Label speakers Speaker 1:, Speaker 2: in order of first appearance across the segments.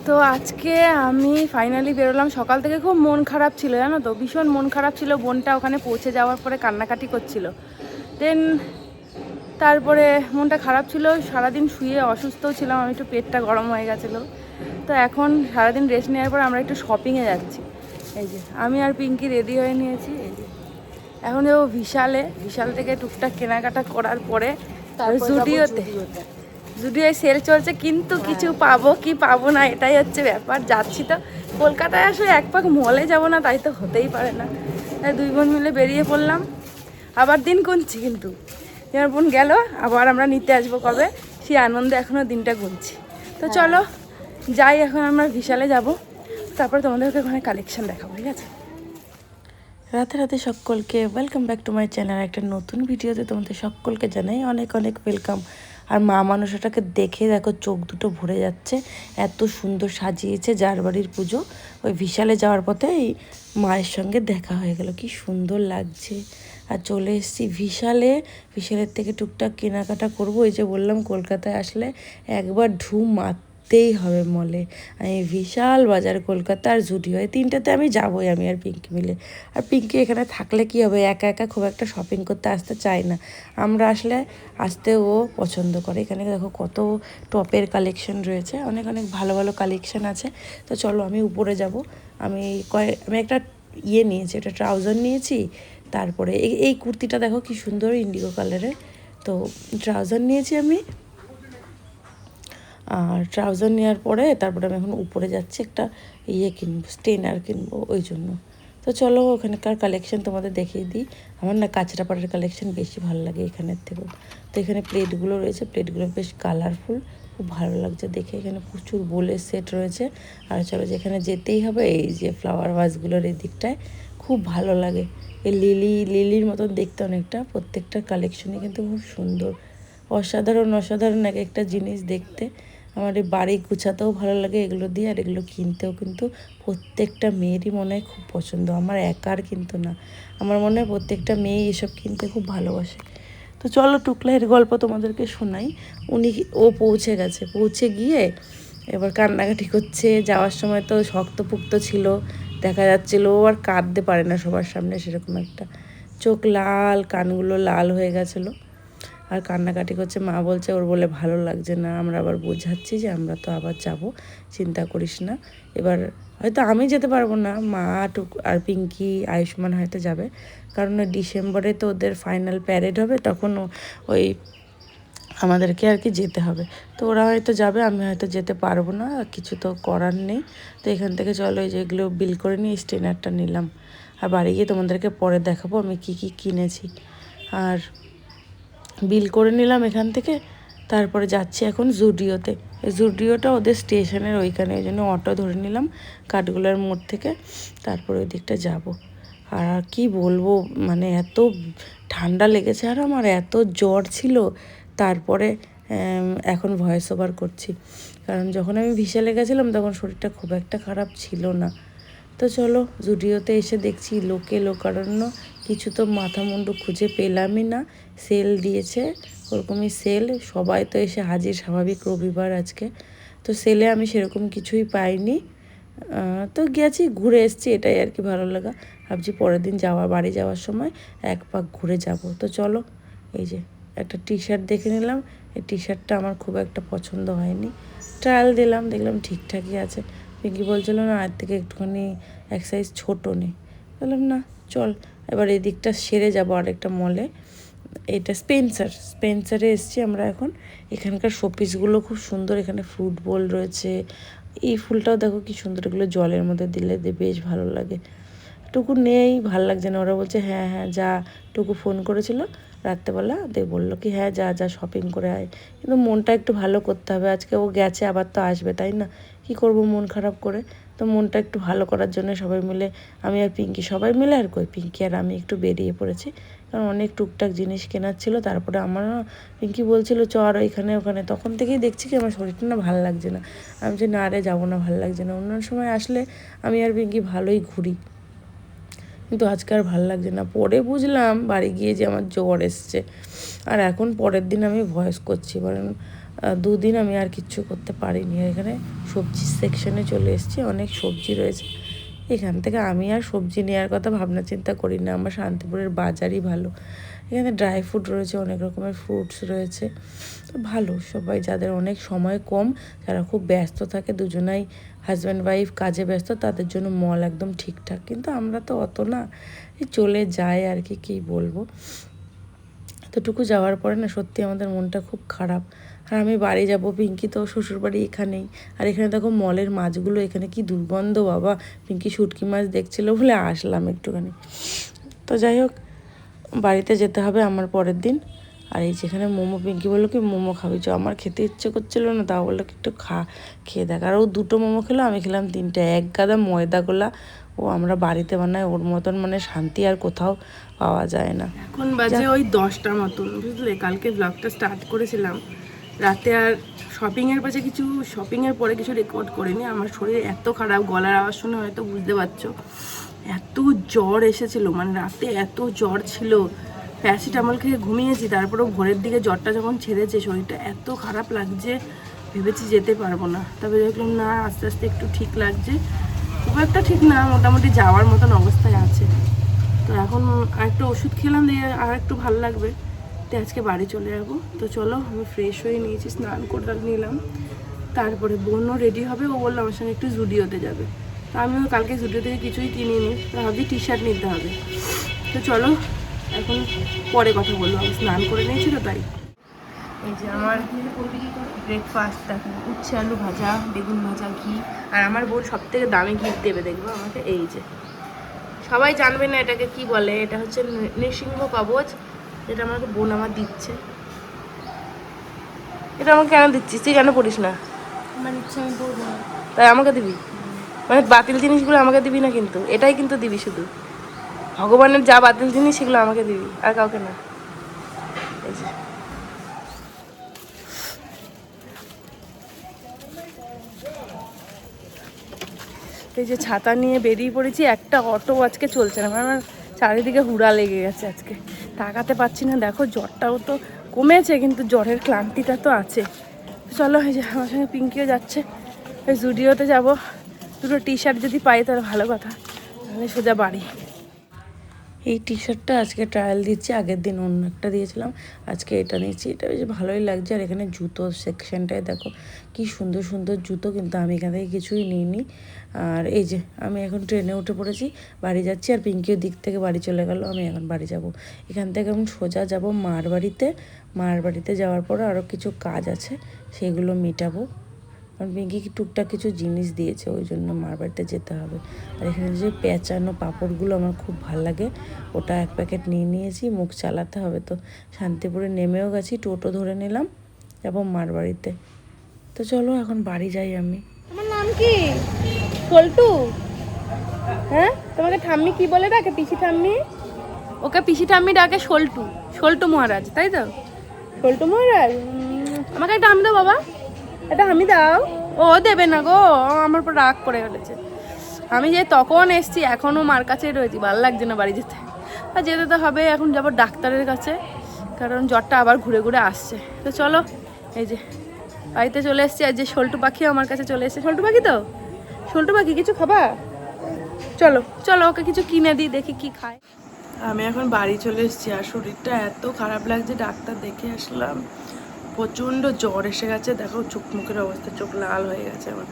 Speaker 1: তো আজকে আমি ফাইনালি বেরোলাম। সকাল থেকে খুব মন খারাপ ছিল, জানো তো, ভীষণ মন খারাপ ছিল। বোনটা ওখানে পৌঁছে যাওয়ার পরে কান্নাকাটি করছিল। দেন তারপরে মনটা খারাপ ছিল, সারাদিন শুয়ে অসুস্থও ছিলাম, আমি একটু পেটটা গরম হয়ে গেছিলো। তো এখন সারাদিন রেস্ট নেওয়ার পর আমরা একটু শপিংয়ে যাচ্ছি। এই যে আমি আর পিঙ্কি রেডি হয়ে নিয়েছি। এই যে এখন যাবো বিশাল থেকে টুকটাক কেনাকাটা করার পরে জুডিওয় সেল চলছে, কিন্তু কিছু পাবো কি পাবো না এটাই হচ্ছে ব্যাপার। যাচ্ছি তো, কলকাতায় আসলে এক পাক মলে যাবো না তাই তো হতেই পারে না। তাই দুই বোন মিলে বেরিয়ে পড়লাম। আবার দিন গুনছি, কিন্তু আমার বোন গেল, আবার আমরা নিতে আসবো কবে, সেই আনন্দে এখনও দিনটা গুনছি। তো চলো যাই, এখন আমরা বিশালে যাব, তারপর তোমাদেরকে ওখানে কালেকশন দেখাবো, ঠিক আছে? রাতে রাতে সকলকে welcome back to my channel. একটা নতুন ভিডিওতে তোমাদের সকলকে জানাই অনেক অনেক ওয়েলকাম। আর মা মানুষটাকে দেখে দেখো চোখ দুটো ভরে যাচ্ছে, এত সুন্দর সাজিয়েছে। যার বাড়ির পুজো, ওই বিশালে যাওয়ার পথে এই মায়ের সঙ্গে দেখা হয়ে গেল, কি সুন্দর লাগছে। আর চলে এসেছি বিশালের থেকে টুকটাক কেনাকাটা করব। এই যে বললাম, কলকাতায় আসলে একবার ঢুম মারতেই হবে মলে। আমি বিশাল বাজার, কলকাতা আর জুডিও, এই তিনটাতে আমি যাবোই, আমি আর পিঙ্কি মিলে। আর পিঙ্কি এখানে থাকলে কি হবে, একা একা খুব একটা শপিং করতে আসতে চায় না। আমরা আসতে ও পছন্দ করে। এখানে দেখো কত টপের কালেকশন রয়েছে, অনেক অনেক ভালো ভালো কালেকশন আছে। তো চলো আমি উপরে যাব। আমি একটা নিয়েছি, একটা ট্রাউজার নিয়েছি। তারপরে এই কুর্তিটা দেখো কি সুন্দর ইন্ডিগো কালারের। তো ট্রাউজার নিয়েছি আমি। আর ট্রাউজার নেওয়ার পরে তারপরে আমি এখন উপরে যাচ্ছি, একটা কিনবো, স্টেনার কিনবো, ওই জন্য। তো চলো ওখানকার কালেকশন তোমাদের দেখিয়ে দিই। আমার না কাঁচরাপাড়ার কালেকশন বেশি ভালো লাগে এখানের থেকেও। তো এখানে প্লেটগুলো রয়েছে, প্লেটগুলো বেশ কালারফুল, খুব ভালো লাগছে দেখে। এখানে প্রচুর বোলের সেট রয়েছে। আর চলো যেখানে যেতেই হবে, এই যে ফ্লাওয়ার ভাসগুলোর এই দিকটায় খুব ভালো লাগে। এই লিলির মতন দেখতে অনেকটা, প্রত্যেকটার কালেকশনই কিন্তু খুব সুন্দর, অসাধারণ এক একটা জিনিস দেখতে। আমার এই বাড়ি গুছাতেও ভালো লাগে এগুলো দিয়ে, আর এগুলো কিনতেও কিন্তু প্রত্যেকটা মেয়েরই মনে হয় খুব পছন্দ, আমার একার কিন্তু না। আমার মনে হয় প্রত্যেকটা মেয়ে এসব কিনতে খুব ভালোবাসে। তো চলো টুকলাইয়ের গল্প তোমাদেরকে শোনাই। ও পৌঁছে গিয়ে এবার কান্নাকাটি করছে। যাওয়ার সময় তো শক্তপুক্ত ছিল, দেখা যাচ্ছিলো ও আর কাঁদতে পারে না সবার সামনে, সেরকম একটা চোখ লাল, কানগুলো লাল হয়ে গেছিলো, আর কান্নাকাটি করছে। মা বলছে ওর বলে ভালো লাগছে না। আমরা আবার বোঝাচ্ছি যে আমরা তো আবার যাব, চিন্তা করিস না। এবার হয়তো আমি যেতে পারবো না, মা আর পিঙ্কি, আয়ুষ্মান হয়তো যাবে, কারণ ডিসেম্বরে তো ওদের ফাইনাল প্যারেড হবে, তখন ওই আমাদেরকে আর কি যেতে হবে। তো ওরা হয়তো যাবে, আমি হয়তো যেতে পারবো না, কিছু তো করার নেই। তো এখান থেকে চলো, এই যেগুলো বিল করে নিয়ে স্টেনারটা নিলাম। আর বাড়ি গিয়ে তোমাদেরকে পরে দেখাবো আমি কি কি কিনেছি। আর বিল করে নিলাম এখান থেকে। তারপরে যাচ্ছি এখন জুডিওতে। জুডিওটা ওদের স্টেশনের ওইখানে, ওই জন্য অটো ধরে নিলাম কাঠগোলার মোড় থেকে। তারপরে ওই দিকটা যাব। আর কি বলবো, মানে এত ঠান্ডা লেগেছে, আর আমার এত জ্বর ছিল। তারপরে এখন ভয়েস ওভার করছি, কারণ যখন আমি বিশালে গেছিলাম তখন শরীরটা খুব একটা খারাপ ছিল না। তো চলো জুডিওতে এসে দেখছি লোকারণ্য, কিছু তো মাথা মুন্ডু খুঁজে পেলামই না। সেল দিয়েছে, ওরকমই সেল, সবাই তো এসে হাজির, স্বাভাবিক রবিবার আজকে। তো সেলে আমি সেরকম কিছুই পাইনি। তো গেছি, ঘুরে এসেছি, এটাই আর কি ভালো লাগা। ভাবছি পরের দিন বাড়ি যাওয়ার সময় এক পাক ঘুরে যাব। তো চলো, এই যে একটা টি শার্ট দেখে নিলাম। এই টি শার্টটা আমার খুব একটা পছন্দ হয়নি, ট্রায়াল দেখলাম ঠিকঠাকই আছে। পিঙ্কি বলছিল না আর থেকে একটুখানি এক সাইজ ছোটো নেই, বললাম না চল। এবার এই দিকটা সেরে যাবো আরেকটা মলে, এটা স্পেন্সারে এসছি আমরা এখন। এখানকার শোপিসগুলো খুব সুন্দর, এখানে ফ্রুট বোল রয়েছে। এই ফুলটাও দেখো কি সুন্দর, এগুলো জলের মধ্যে দিলে বেশ ভালো লাগে। টুকু নেই, ভাল লাগছে না। ওরা বলছে হ্যাঁ হ্যাঁ যা, টুকু ফোন করেছিল রাত্রেবেলা, বললো কি হ্যাঁ যা যা শপিং করে আয়। কিন্তু মনটা একটু ভালো করতে হবে, আজকে ও গেছে, আবার তো আসবে, তাই না? কি করব মন খারাপ করে? তো মনটা একটু ভালো করার জন্য সবাই মিলে, আমি আর পিঙ্কি সবাই মিলে, আর পিঙ্কি আর আমি একটু বেরিয়ে পড়েছি, কারণ অনেক টুকটাক জিনিস কেনার ছিল। তারপরে আমার পিঙ্কি বলছিল চ আর এখানে ওখানে, তখন থেকেই দেখছি কি আমার শরীরটা না ভালো লাগছে না। আমি যে না রে যাবো না, ভালো লাগছে না। অন্যান্য সময় আসলে আমি আর পিঙ্কি ভালোই ঘুরি, কিন্তু আজকে আর ভালো লাগছে না। পরে বুঝলাম বাড়ি গিয়ে যে আমার জ্বর এসছে। আর এখন পরের দিন আমি ভয়েস করছি, কারণ দুদিন আমি আর কিচ্ছু করতে পারিনি। এখানে সবজি সেকশনে চলে এসেছি, অনেক সবজি রয়েছে। এখান থেকে আমি আর সবজি নেওয়ার কথা ভাবনা চিন্তা করি না, আমার শান্তিপুরের বাজারই ভালো। এখানে ড্রাই ফ্রুট রয়েছে, অনেক রকমের ফ্রুটস রয়েছে, তো ভালো। সবাই যাদের অনেক সময় কম, যারা খুব ব্যস্ত থাকে, দুজনাই হাজব্যান্ড ওয়াইফ কাজে ব্যস্ত, তাদের জন্য মল একদম ঠিকঠাক। কিন্তু আমরা তো অত না, চলে যায় আর কি, কী বলবো। এতটুকু যাওয়ার পরে না সত্যি আমাদের মনটা খুব খারাপ। আর আমি বাড়ি যাব, পিঙ্কি তো শ্বশুরবাড়ি এখানেই। আর এখানে দেখো মলের মাছগুলো, এখানে কি দুর্গন্ধ বাবা। পিঙ্কি শুটকি মাছ দেখছিল বলে আসলাম একটুখানি। তো যাই হোক, বাড়িতে যেতে হবে আমার পরের দিন। আর এই যেখানে মোমো, পিঙ্কি বললো কি মোমো খাবি চ, আমার খেতে ইচ্ছে করছিল না, তাও বললো কি একটু খেয়ে দেখ। আর ও 2টো মোমো খেলো, আমি খেলাম 3টে। এক গাদা ময়দাগুলা ও আমরা বাড়িতে বানাই, ওর মতন মানে শান্তি আর কোথাও পাওয়া যায় না।
Speaker 2: এখন বাজে ওই 10টা মতন, বুঝলে। কালকে ব্লগটা স্টার্ট করেছিলাম রাতে, আর শপিংয়ের পরে কিছু রেকর্ড করিনি। আমার শরীর এত খারাপ, গলার আওয়াজ শুনে হয়তো বুঝতে পারছো, এত জ্বর এসেছিলো, মানে রাতে এত জ্বর ছিল। প্যারাসিটামল খেয়ে ঘুমিয়েছি, তারপরেও ভোরের দিকে জ্বরটা যখন ছেড়েছে, শরীরটা এত খারাপ লাগছে, ভেবেছি যেতে পারবো না। তবে দেখলাম না, আস্তে আস্তে একটু ঠিক লাগছে। খুব একটা ঠিক না, মোটামুটি যাওয়ার মতন অবস্থায় আছে। তো এখন আরেকটু ওষুধ খেলাম, দিয়ে আর একটু ভালো লাগবে, তো আজকে বাড়ি চলে যাবো। তো চলো, আমি ফ্রেশ হয়ে নিয়েছি, স্নান করে নিলাম। তারপরে বোনও রেডি হবে, ও বললো আমার সঙ্গে একটু জুডিওতে যাবে। তো আমিও কালকে জুডিও থেকে কিছুই কিনিনি, তো ভাবছি টি শার্ট নিতে হবে। তো চলো, এখন পরে কথা বলবো, আমি স্নান করে নিয়েছি তো তাই। এই যে আমার ব্রেকফাস্ট, দেখো উচ্ছে আলু ভাজা, বেগুন ভাজা, ঘি। আর আমার বোন সব থেকে দামি ঘি দেবে দেখবো আমাকে। এই যে সবাই জানবে না এটাকে কি বলে, এটা হচ্ছে নৃসিংহ কবচ, যেটা আমাকে বোন আমার দিচ্ছে। এটা আমাকে কেন দিচ্ছিস, তুই কেন পড়িস না?
Speaker 3: আমার ইচ্ছা, আমি পড়বো না।
Speaker 2: তাই আমাকে দিবি? মানে বাতিল জিনিসগুলো আমাকে দিবি না, কিন্তু এটাই কিন্তু দিবি শুধু। ভগবানের যা বাতিল জিনিস সেগুলো আমাকে দিবি, আর কাউকে না। এই যে এই যে ছাতা নিয়ে বেরিয়ে পড়েছি, একটা অটো আজকে চলছে না, আমার চারিদিকে হুড়া লেগে গেছে আজকে, তাকাতে পারছি না। দেখো জ্বরটাও তো কমেছে, কিন্তু জ্বরের ক্লান্তিটা তো আছে। চলো, এই যে আমার সঙ্গে পিঙ্কিও যাচ্ছে, ওই জুডিওতে যাবো। 2টো টি শার্ট যদি পাই তাহলে ভালো কথা, তাহলে সোজা বাড়ি।
Speaker 1: এই টি শার্টটা আজকে ট্রায়াল দিচ্ছি, আগের দিন অন্য একটা দিয়েছিলাম, আজকে এটা নিচ্ছি। এটা বেশ ভালোই লাগছে। আর এখানে জুতো সেকশনটায় দেখো কি সুন্দর সুন্দর জুতো, কিন্তু আমি এখান থেকে কিছুই নিইনি। আর এই যে আমি এখন ট্রেনে উঠে পড়েছি, বাড়ি যাচ্ছি। আর পিঙ্কিও দিক থেকে বাড়ি চলে গেল, আমি এখন বাড়ি যাব। এখান থেকে আমি সোজা যাব মার বাড়িতে। মার বাড়িতে যাওয়ার পর আরও কিছু কাজ আছে, সেগুলো মেটাবো। কারণ পিঙ্কি টুকটাক কিছু জিনিস দিয়েছে, ওই জন্য মার বাড়িতে যেতে হবে। আর এখানে যে পেঁচানো পাঁপড়গুলো আমার খুব ভাল লাগে, ওটা 1 প্যাকেট নিয়ে নিয়েছি, মুখ চালাতে হবে। তো শান্তিপুরে নেমেও গেছি, টোটো ধরে নিলাম, যাবো মার বাড়িতে। তো চলো এখন বাড়ি যাই আমি।
Speaker 2: তোমার নাম কি? পল্টু? হ্যাঁ, তোমাকে ঠাম্মি কি বলে ডাকে? পিসি ঠাম্মি? ওকে পিসি ঠাম্মি ডাকে সল্টু, সল্টু মহারাজ, তাই তো? সল্টু মহারাজ, আমাকে একটা হামি দাও বাবা, একটা হামি দাও। ও দেবে না গো, আমার উপর রাগ করে ফেলেছে। আমি যে তখন এসছি, এখনও মার কাছেই রয়েছি, ভালো লাগছে না বাড়ি যেতে। আর যেতে তো হবে, এখন যাবো ডাক্তারের কাছে, কারণ জ্বরটা আবার ঘুরে ঘুরে আসছে। তো চলো, এই যে বাড়িতে চলে এসছি। আর যে সল্টু পাখিও আমার কাছে চলে এসছে। সল্টু পাখি তো, সল্টু পাখি কিছু খাবা? চলো চলো, ওকে কিছু কিনে দিই, দেখি কি খায়। আমি এখন বাড়ি চলে এসেছি, আর শরীরটা এত খারাপ লাগছে, ডাক্তার দেখে আসলাম, প্রচণ্ড জ্বর এসে গেছে। দেখো চোখ মুখের অবস্থা, চোখ লাল হয়ে গেছে আমার।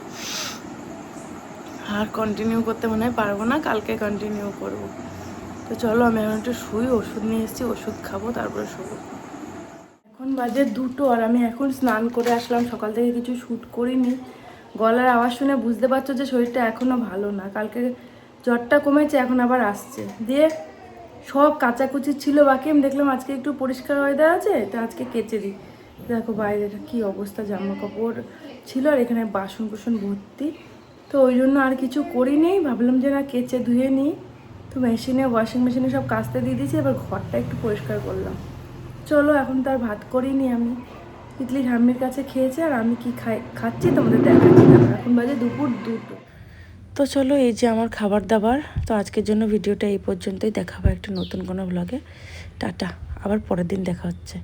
Speaker 2: আর কন্টিনিউ করতে মনে হয় পারবো না, কালকে কন্টিনিউ করবো। তো চলো, আমি এখন একটু শুই, ওষুধ নিয়ে এসেছি, ওষুধ খাবো, তারপরে শুবো। এখন বাজে 2টো, আর আমি এখন স্নান করে আসলাম, সকাল থেকে কিছু শ্যুট করিনি। গলার আওয়াজ শুনে বুঝতে পারছো যে শরীরটা এখনও ভালো না। কালকে জ্বরটা কমেছে, এখন আবার আসছে। দিয়ে সব কাচাকুচি ছিল বাকি, আমি দেখলাম আজকে একটু পরিষ্কার ওয়েদার আছে, তো আজকে কেচে দিই। দেখো বাইরেটা কী অবস্থা, জামা কাপড় ছিল, আর এখানে বাসন কুসন ভর্তি। তো ওই জন্য আর কিছু করিনি, ভাবলাম যে না কেচে ধুয়ে নিই। তো মেশিনে, ওয়াশিং মেশিনে সব কাচতে দিয়ে দিয়েছি, এবার ঘরটা একটু পরিষ্কার করলাম। চলো, এখন তার ভাত করিনি আমি, তিতলি ঠাম্মির কাছে খেয়েছে, আর আমি কি খাচ্ছি তোমাদের দেখাচ্ছি। এখন বাজে দুপুর 2টো।
Speaker 1: তো চলো, এই যে আমার খাবার দাবার। তো আজকের জন্য ভিডিওটা এই পর্যন্তই, দেখাবো একটা নতুন কোনো ব্লগে। টাটা, আবার পরের দিন দেখা হচ্ছে।